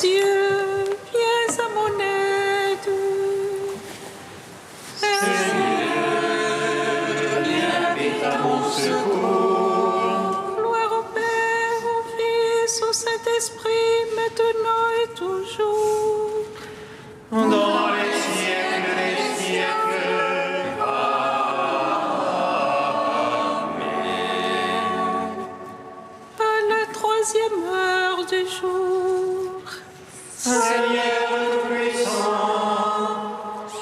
Dieu, viens à mon aide. Seigneur, viens vite à mon secours. Gloire au Père, au Fils, au Saint-Esprit, maintenant et toujours. Dans les siècles des siècles. Amen. À la 3e heure du jour. Seigneur Tout-Puissant,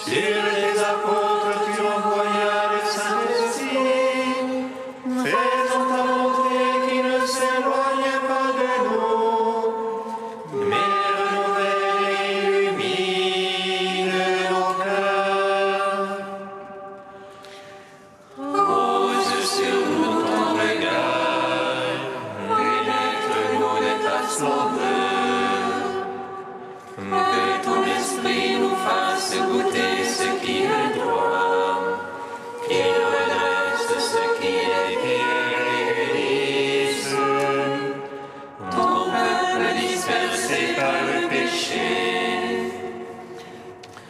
sur les apôtres tu envoyas le Saint-Esprit, faisant ta volonté qui ne s'éloigne pas de nous, mais renouvelle et illumine nos cœurs. Pose sur nous ton regard, pénètre-nous de ta splendeur. Que ton esprit nous fasse goûter ce qui est droit, qu'il redresse ce qui est guérisse. Ton peuple dispersé par le péché.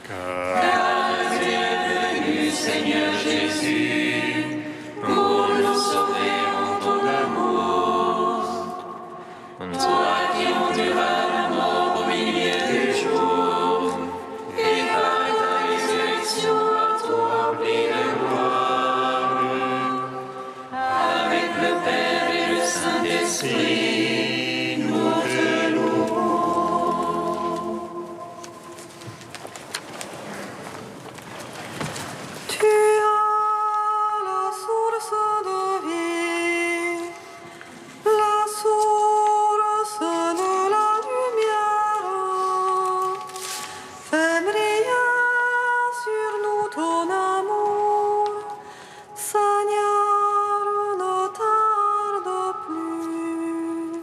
Car tu es venu, Seigneur Jésus, pour nous sauver en ton amour. Toi qui enduras la mort au milieu du jour, et par ta résurrection as tout rempli de gloire. Avec le Père et le Saint-Esprit, nous te louons. Tu as la source de vie, la source de la lumière. Fais briller sur nous ton amour, Seigneur, ne tarde plus.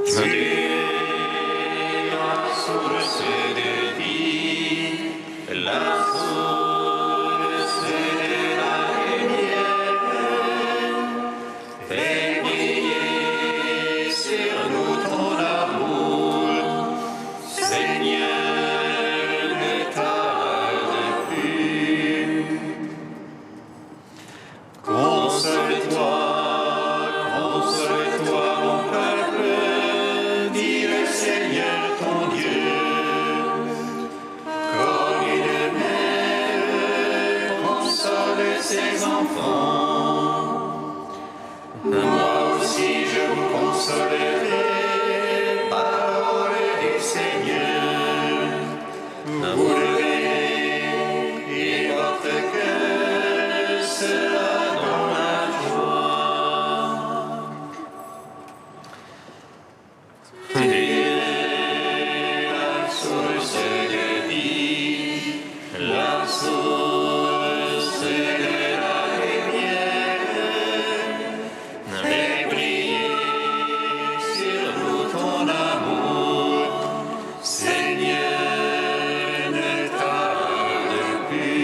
Tu es la source de vie, la source de la lumière. Fais briller sur nous ton amour, Seigneur, ne tarde plus. Console-toi, mon peuple, dit le Seigneur ton Dieu. Comme une mère console ses enfants, moi aussi je vous consolerai, parole du Seigneur. Vous le verrez et votre cœur sera dans la joie. Tu es la source de vie, la source de la lumière. Fais briller sur nous ton amour, Seigneur, ne tarde plus.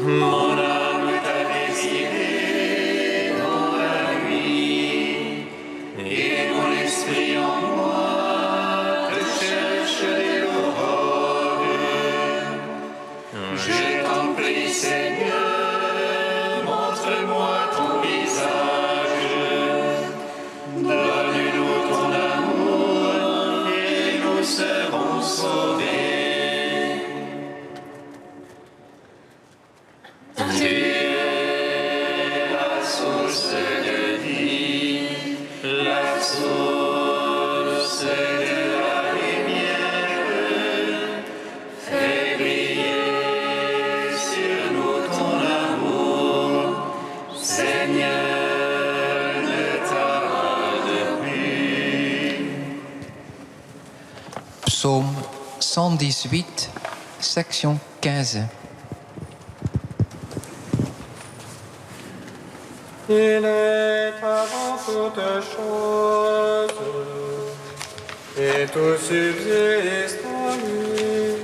Mon âme t'a désiré dans la nuit, et mon esprit en moi te cherche dès l'aurore. Je t'en prie, Seigneur, montre-moi ton visage. Donne-nous ton amour et nous serons sauvés. Tu es la source de vie, la source de la lumière. Fais briller sur nous ton amour, Seigneur, ne tarde plus. Psaume 118, section 15. Il est avant toutes choses, et tout subsiste en lui.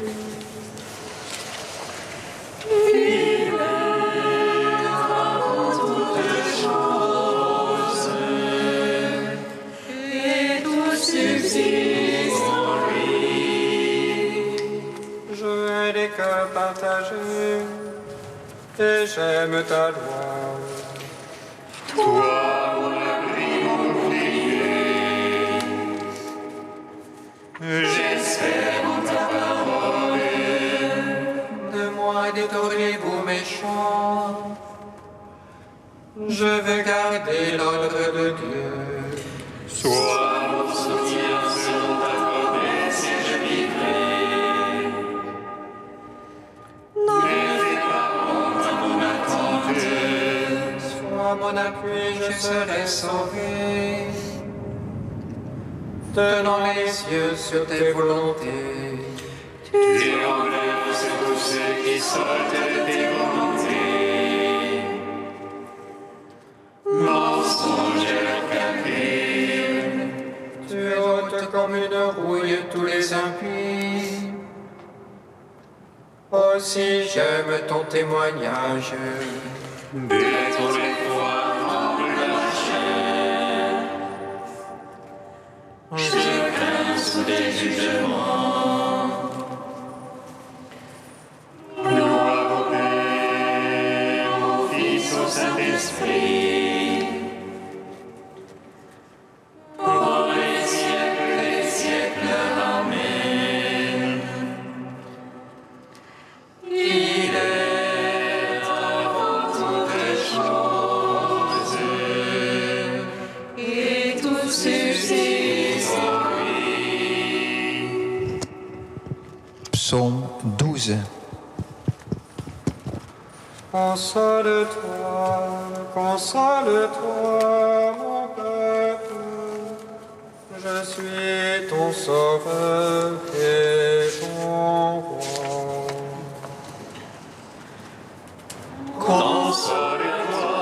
Il est avant toutes choses, et j'aime ta loi. Toi, mon abri, mon bouclier, j'espère en ta parole. De moi détournez-vous méchants. Je veux garder l'ordre de Dieu. Sois mon soutien selon ta promesse et je vivrai. Ne fais pas honte à mon attente. Sois mon appui, je serai sauvé. Tenant les yeux sur tes volontés. Tu enlèves tous ceux qui sortent de tes volontés. Mensongeur capé, Tu ôtes comme une rouille tous les impies. Aussi j'aime ton témoignage. de ton effroi tremble la chair. Je crains sous tes jugements. Gloire au Père, au Fils, au Saint-Esprit. Pour les siècles, Amen. Il est avant toutes choses, et tout subsiste en lui. Psaume 12. Console-toi, console-toi, mon peuple. Je suis ton sauveur et ton roi. Console-toi,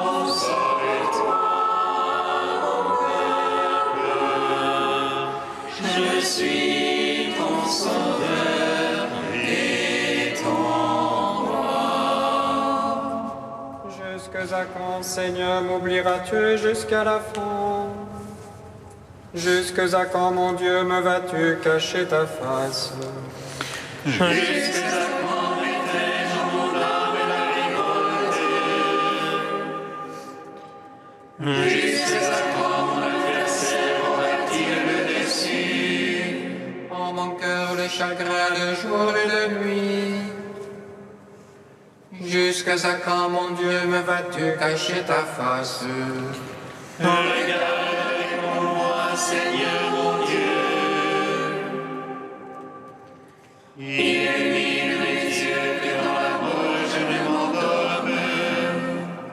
console-toi, mon peuple. Je suis ton sauveur et ton roi. Jusque à quand, Seigneur, m'oublieras-tu jusqu'à la fin? Jusque à quand, mon Dieu, me vas-tu cacher ta face? Jusqu'à quand mettrai-je en mon âme la révolte? Jusqu'à quand mon adversaire aura-t-il le dessus? En mon cœur le chagrin de jour et de nuit. Jusqu'à quand, mon Dieu, me vas-tu cacher ta face? Regarde avec moi, Seigneur mon Dieu. Illumine mes yeux que dans la mort je ne m'endorme.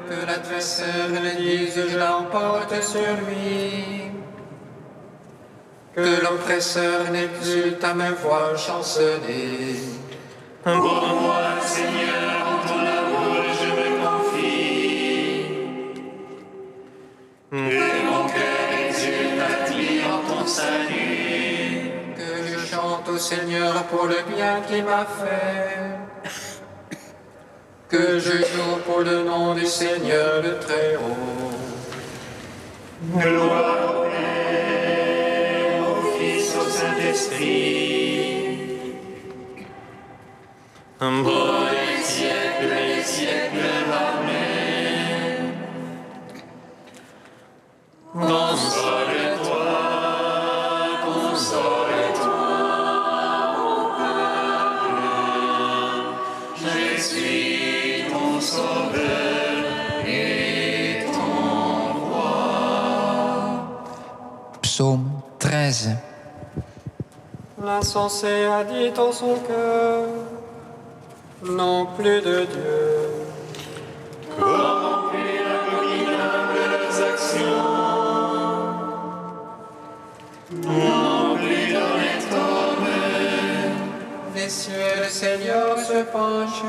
Que l'adversaire ne dise je l'emporte sur lui. Que l'oppresseur n'exulte à me voir chanceler. Pour moi, Seigneur, en ton amour je me confie. Que mon cœur exulte admire en ton salut. Que je chante au Seigneur pour le bien qu'il m'a fait. Que je joue pour le nom du Seigneur le Très-Haut. Gloire au Père, au Fils, au Saint-Esprit. Pour les siècles, Amen. Console-toi, console-toi, mon peuple. Je suis ton sauveur et ton roi. Psaume 13. L'insensé a dit en son cœur, non plus de Dieu. Corrompus, abominables leurs actions. Non plus d'honnête homme. Les cieux, le Seigneur se penche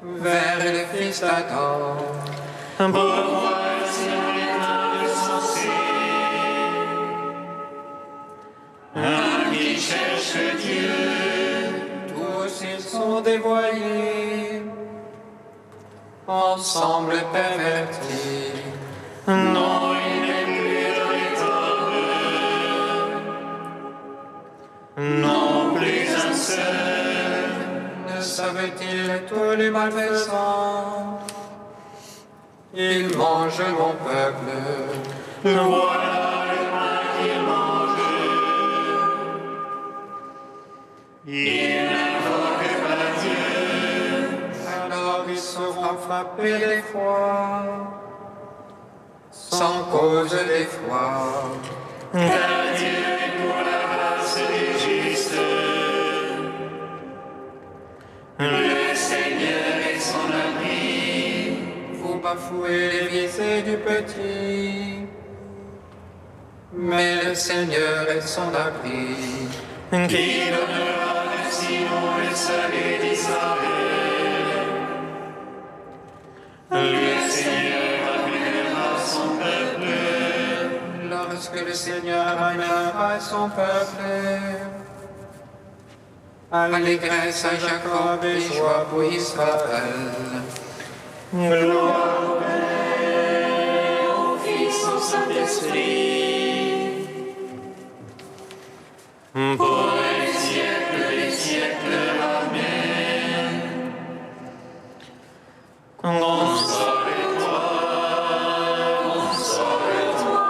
vers les fils d'Adam. Pour voir si on est insensé. Un qui cherche Dieu. Tous ils sont dévoyés, ensemble pervertis. Non, il n'est plus d'honnête homme. Non plus un seul. Ne sauve-t-il tous les malfaisants. Il mange mon peuple. Voilà le pain qu'il mange. Il n'invoque pas Dieu. Alors ils seront frappés d'effroi, sans cause d'effroi. Car Dieu est pour la race des justes. Le Seigneur est son abri. Vous bafouez les visées du petit, mais le Seigneur est son abri. Qui donnera de Sion le salut d'Israël. Le Seigneur amènera son peuple. Lorsque le Seigneur amènera son peuple, allégresse à Jacob et joie pour Israël. Gloire au Père, au Fils, au Saint-Esprit, pour les siècles des siècles. Amen. Console-toi, console-toi,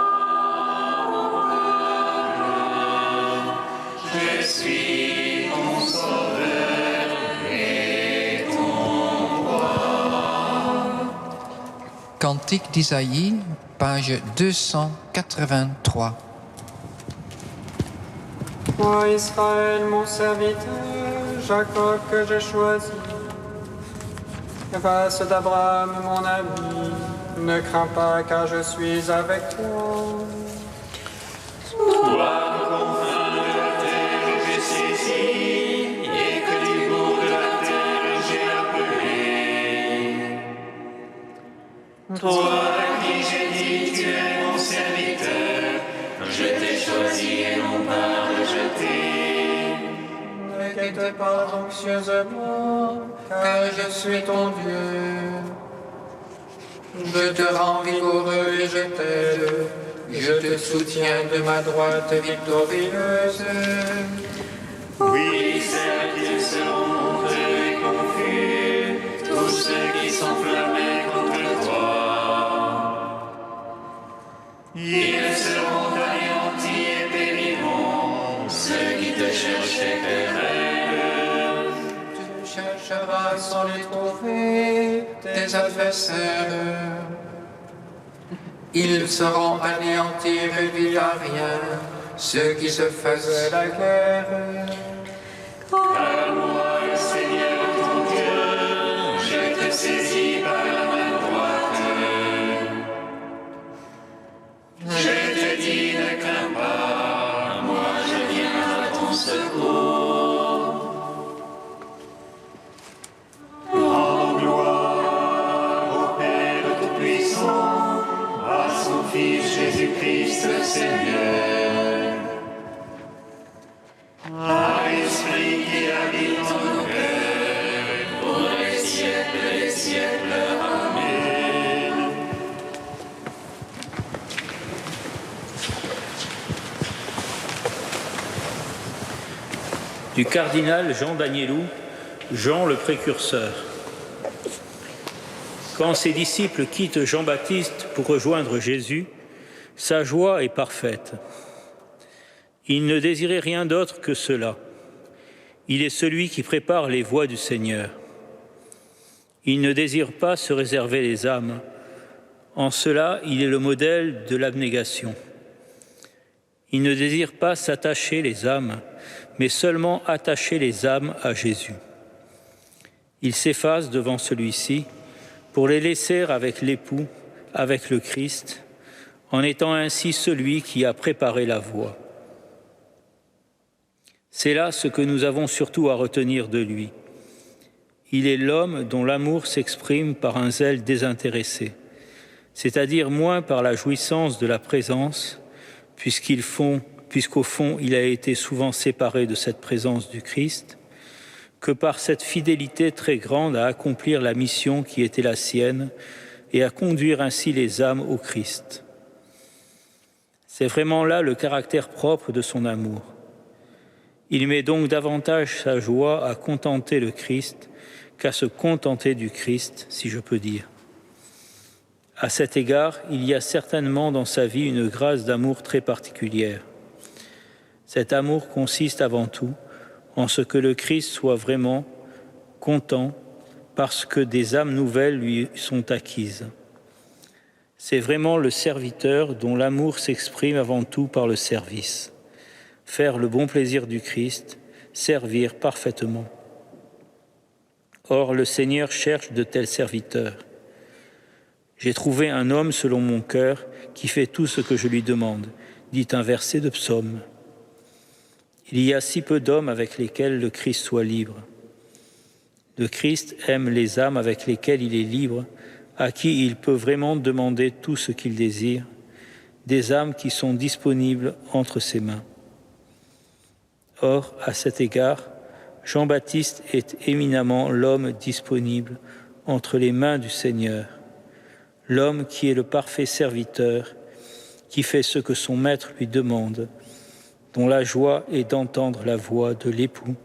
je suis ton sauveur et ton roi. Cantique d'Isaïe, page 283. Moi Israël, mon serviteur, Jacob que j'ai choisi, race d'Abraham, mon ami, ne crains pas car je suis avec toi. Toi, confins de la terre, j'ai saisi, et que du bout de la terre j'ai appelé. Toi à qui j'ai dit, tu es mon serviteur, je t'ai choisi et non pas rejeté. Ne quitte pas anxieusement, car je suis ton Dieu. Je te rends vigoureux et je t'aide. Je te soutiens de ma droite victorieuse. Oui, certes, ils seront honteux et confus, tous ceux qui s'enflammaient contre toi. Ils seront anéantis et périront, ceux qui te cherchaient pérennent. Tu chercheras sans les trouver, tes adversaires. Ils seront anéantis, réduits à rien, ceux qui se faisaient la guerre. Car moi, le Seigneur ton Dieu, je te saisis par la main droite. Je te dis, ne crains pas, moi je viens à ton secours. Rends gloire au Père Tout-Puissant, à son Fils Jésus-Christ le Seigneur. À l'Esprit qui habite en nos cœurs, pour les siècles des siècles. Amen. Du cardinal Jean d'Agnelou, Jean le précurseur. Quand ses disciples quittent Jean-Baptiste pour rejoindre Jésus, sa joie est parfaite. Il ne désirait rien d'autre que cela. Il est celui qui prépare les voies du Seigneur. Il ne désire pas se réserver les âmes. En cela, il est le modèle de l'abnégation. Il ne désire pas s'attacher les âmes, mais seulement attacher les âmes à Jésus. Il s'efface devant celui-ci pour les laisser avec l'époux, avec le Christ, en étant ainsi celui qui a préparé la voie. C'est là ce que nous avons surtout à retenir de lui. Il est l'homme dont l'amour s'exprime par un zèle désintéressé, c'est-à-dire moins par la jouissance de la présence, puisqu'au fond, il a été souvent séparé de cette présence du Christ, que par cette fidélité très grande à accomplir la mission qui était la sienne et à conduire ainsi les âmes au Christ. C'est vraiment là le caractère propre de son amour. Il met donc davantage sa joie à contenter le Christ qu'à se contenter du Christ, si je peux dire. À cet égard, il y a certainement dans sa vie une grâce d'amour très particulière. Cet amour consiste avant tout en ce que le Christ soit vraiment content parce que des âmes nouvelles lui sont acquises. C'est vraiment le serviteur dont l'amour s'exprime avant tout par le service. Faire le bon plaisir du Christ, servir parfaitement. Or, le Seigneur cherche de tels serviteurs. J'ai trouvé un homme selon mon cœur qui fait tout ce que je lui demande, dit un verset de psaume. Il y a si peu d'hommes avec lesquels le Christ soit libre. Le Christ aime les âmes avec lesquelles il est libre, à qui il peut vraiment demander tout ce qu'il désire, des âmes qui sont disponibles entre ses mains. Or, à cet égard, Jean-Baptiste est éminemment l'homme disponible entre les mains du Seigneur, l'homme qui est le parfait serviteur, qui fait ce que son maître lui demande, dont la joie est d'entendre la voix de l'époux.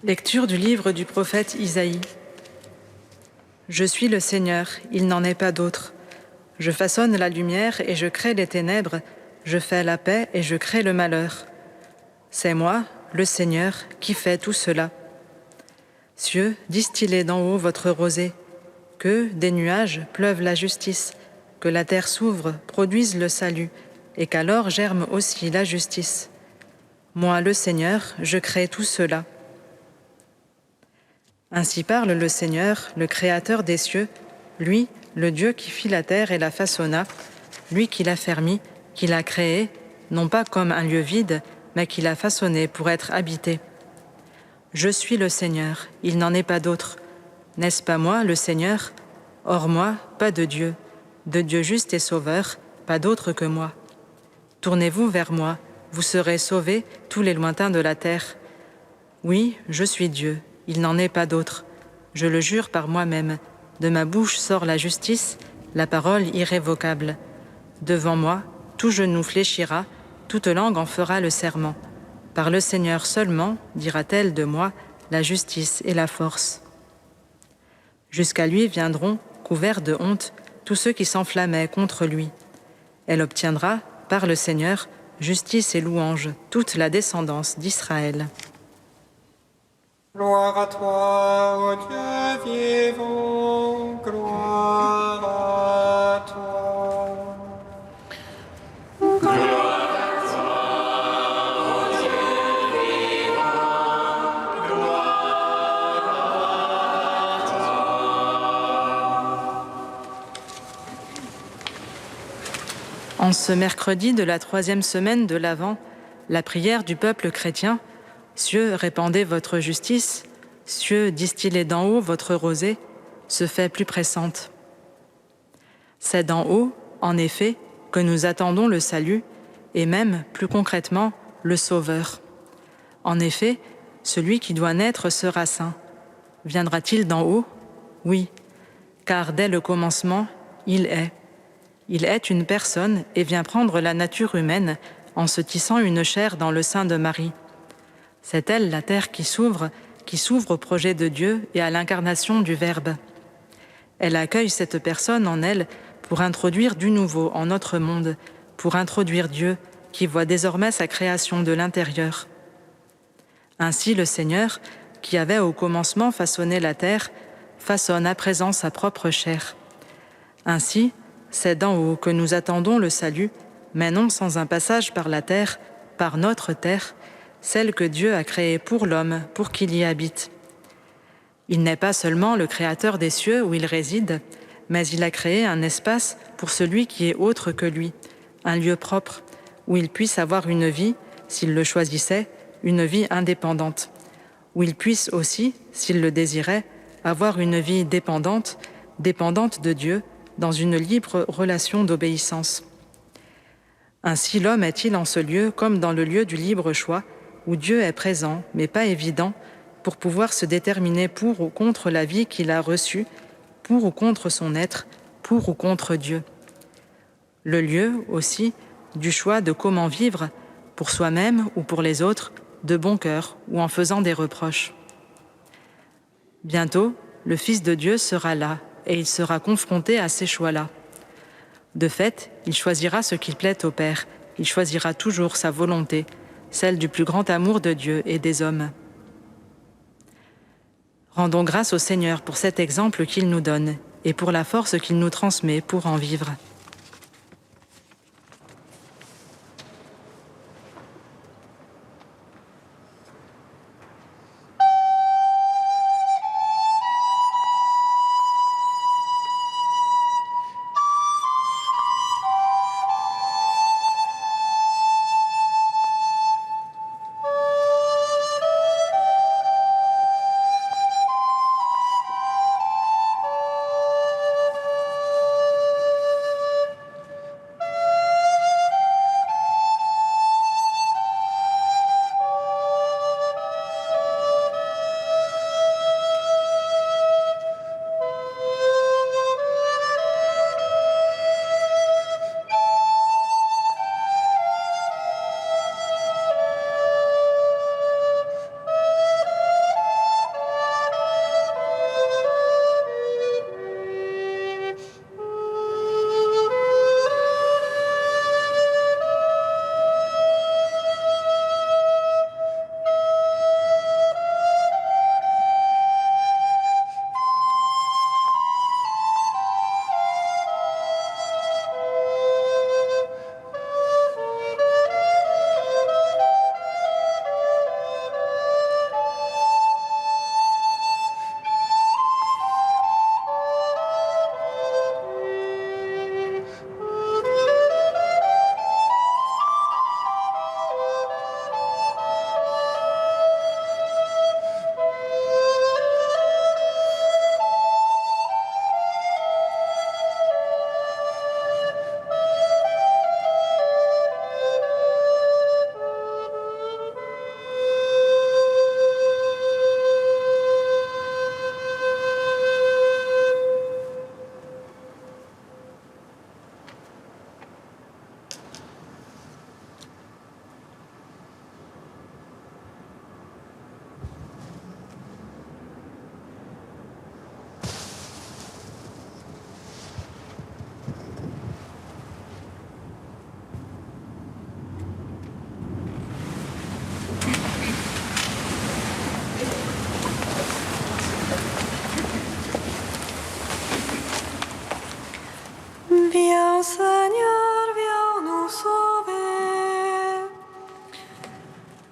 Lecture du livre du prophète Isaïe. Je suis le Seigneur, il n'en est pas d'autre. Je façonne la lumière et je crée les ténèbres, je fais la paix et je crée le malheur. C'est moi, le Seigneur, qui fais tout cela. Cieux, distillez d'en haut votre rosée, que des nuages pleuve la justice, que la terre s'ouvre, produise le salut, et qu'alors germe aussi la justice. Moi, le Seigneur, je crée tout cela. Ainsi parle le Seigneur, le Créateur des cieux, lui, le Dieu qui fit la terre et la façonna, lui qui l'a fermie, qui l'a créée, non pas comme un lieu vide, mais qui l'a façonné pour être habité. Je suis le Seigneur, il n'en est pas d'autre. N'est-ce pas moi, le Seigneur? Hors moi, pas de Dieu juste et sauveur, pas d'autre que moi. Tournez-vous vers moi, vous serez sauvés, tous les lointains de la terre. Oui, je suis Dieu, il n'en est pas d'autre. Je le jure par moi-même. De ma bouche sort la justice, la parole irrévocable. Devant moi, tout genou fléchira, toute langue en fera le serment. Par le Seigneur seulement, dira-t-elle de moi, la justice et la force. Jusqu'à lui viendront, couverts de honte, tous ceux qui s'enflammaient contre lui. Elle obtiendra, par le Seigneur, justice et louange, toute la descendance d'Israël. Gloire à toi, ô Dieu vivant, gloire à toi. Gloire à toi, ô Dieu vivant, gloire à toi. En ce mercredi de la 3e semaine de l'Avent, la prière du peuple chrétien, cieux, répandez votre justice, cieux, distillez d'en haut votre rosée, se fait plus pressante. C'est d'en haut, en effet, que nous attendons le salut, et même, plus concrètement, le Sauveur. En effet, celui qui doit naître sera saint. Viendra-t-il d'en haut? Oui, car dès le commencement, il est. Il est une personne et vient prendre la nature humaine en se tissant une chair dans le sein de Marie. C'est elle la terre qui s'ouvre au projet de Dieu et à l'incarnation du Verbe. Elle accueille cette personne en elle pour introduire du nouveau en notre monde, pour introduire Dieu qui voit désormais sa création de l'intérieur. Ainsi le Seigneur, qui avait au commencement façonné la terre, façonne à présent sa propre chair. Ainsi, c'est d'en haut que nous attendons le salut, mais non sans un passage par la terre, par notre terre, celle que Dieu a créée pour l'homme, pour qu'il y habite. Il n'est pas seulement le créateur des cieux où il réside, mais il a créé un espace pour celui qui est autre que lui, un lieu propre, où il puisse avoir une vie, s'il le choisissait, une vie indépendante, où il puisse aussi, s'il le désirait, avoir une vie dépendante de Dieu, dans une libre relation d'obéissance. Ainsi l'homme est-il en ce lieu comme dans le lieu du libre choix, où Dieu est présent, mais pas évident, pour pouvoir se déterminer pour ou contre la vie qu'il a reçue, pour ou contre son être, pour ou contre Dieu. Le lieu, aussi, du choix de comment vivre, pour soi-même ou pour les autres, de bon cœur ou en faisant des reproches. Bientôt, le Fils de Dieu sera là, et il sera confronté à ces choix-là. De fait, il choisira ce qu'il plaît au Père, il choisira toujours sa volonté, celle du plus grand amour de Dieu et des hommes. Rendons grâce au Seigneur pour cet exemple qu'il nous donne et pour la force qu'il nous transmet pour en vivre.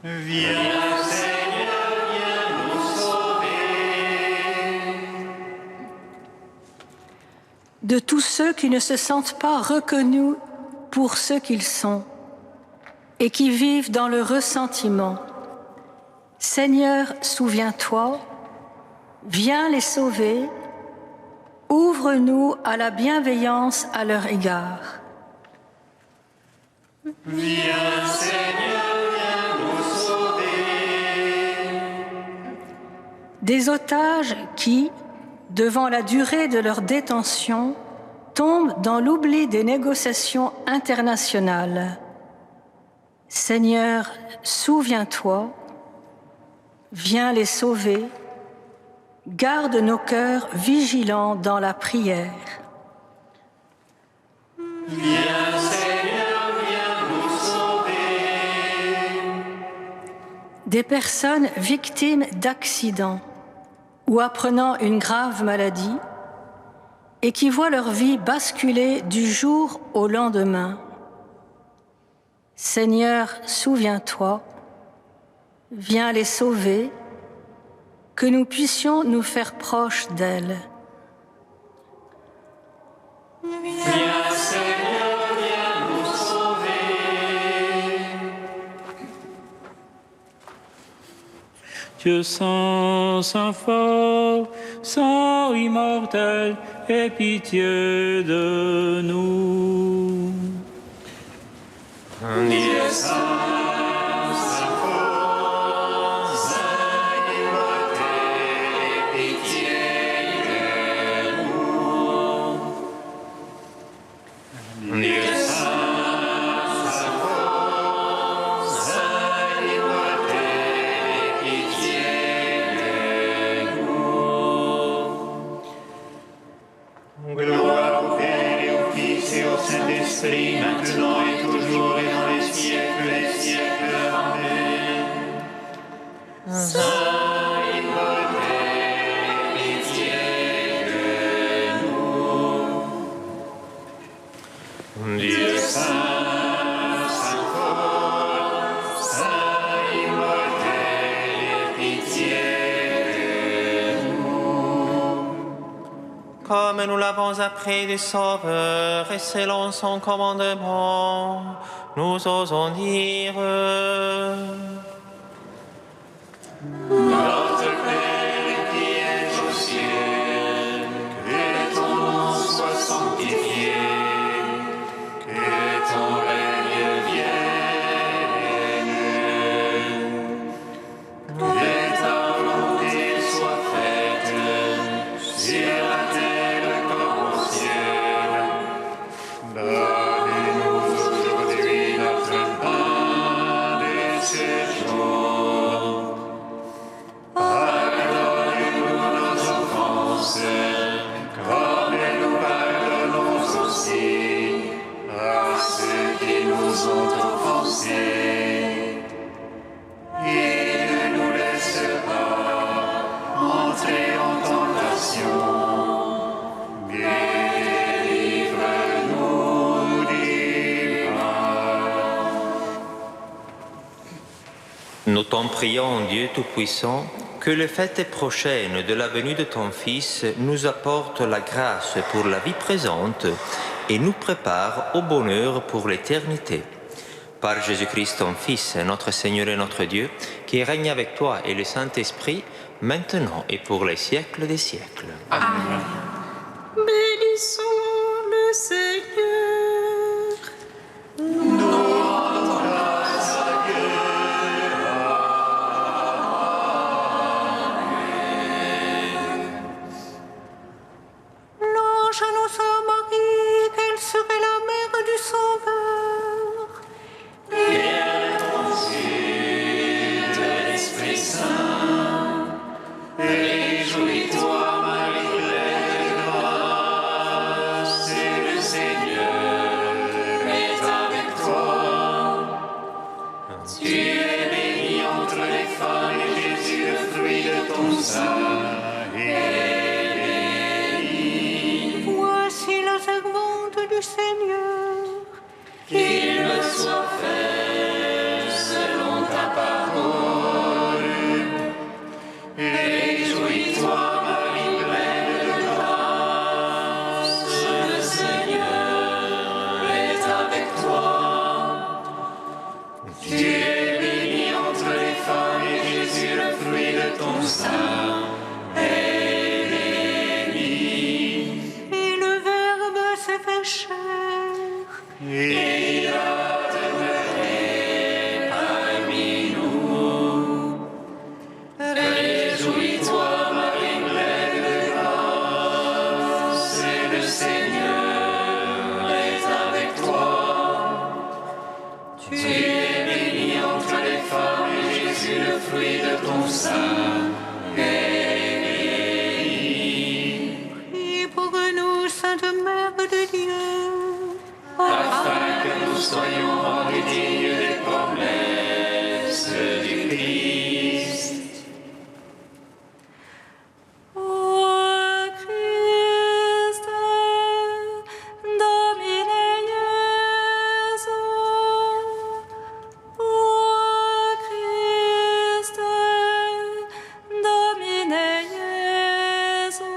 Viens, Seigneur, viens nous sauver. De tous ceux qui ne se sentent pas reconnus pour ce qu'ils sont et qui vivent dans le ressentiment, Seigneur, souviens-toi, viens les sauver, ouvre-nous à la bienveillance à leur égard. Viens, Seigneur, viens nous sauver. Des otages qui, devant la durée de leur détention, tombent dans l'oubli des négociations internationales. Seigneur, souviens-toi, viens les sauver, garde nos cœurs vigilants dans la prière. Viens, Seigneur, viens nous sauver. Des personnes victimes d'accidents ou apprenant une grave maladie et qui voient leur vie basculer du jour au lendemain. Seigneur, souviens-toi, viens les sauver, que nous puissions nous faire proches d'elles. Viens, Seigneur, viens nous sauver. Dieu saint, saint fort, saint immortel, aie pitié de nous. Dieu saint, saint fort, saint immortel, aie pitié de nous. Dieu saint, saint fort, saint immortel, aie pitié de nous. Gloire au Père et au Fils et au Saint-Esprit, maintenant et toujours et dans les siècles des siècles. Amen. Saint immortel, pitié de nous. Dieu saint, saint fort, saint immortel, pitié de nous. Comme nous l'avons appris du Sauveur et selon son commandement, nous osons dire Notre Père qui es aux cieux, que ton nom soit sanctifié, que ton règne vienne, que ta volonté soit faite sur la terre comme au ciel. Donne-nous aujourd'hui notre pain de ce jour. Pardonne-nous nos offenses, comme nous pardonnons aussi à ceux qui nous ont offensés. Et ne nous laisse pas entrer en tentation, mais délivre-nous du mal. Nous t'en prions, Dieu Tout-Puissant, que les fêtes prochaines de la venue de ton Fils nous apportent la grâce pour la vie présente et nous préparent au bonheur pour l'éternité. Par Jésus-Christ, ton Fils, notre Seigneur et notre Dieu, qui règne avec toi et le Saint-Esprit, maintenant et pour les siècles des siècles. Amen. Bénissons le Seigneur. L'ange annonça à Marie qu'elle serait la mère du Sauveur. Et elle conçut de l'Esprit Saint. Réjouis-toi, Marie, pleine de sein est béni. Et le Verbe s'est fait chair. Et il a demeuré parmi nous. Réjouis-toi, Marie pleine de grâce, et le Seigneur est avec toi. Tu es bénie entre les femmes, et Jésus, le fruit de ton sein, est béni. Priez pour nous, Sainte Mère de Dieu, Afin que nous soyons rendus dignes des promesses du Christ. Ô Christe, Domine Iesu. Ô Christe, Domine Iesu.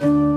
Amen.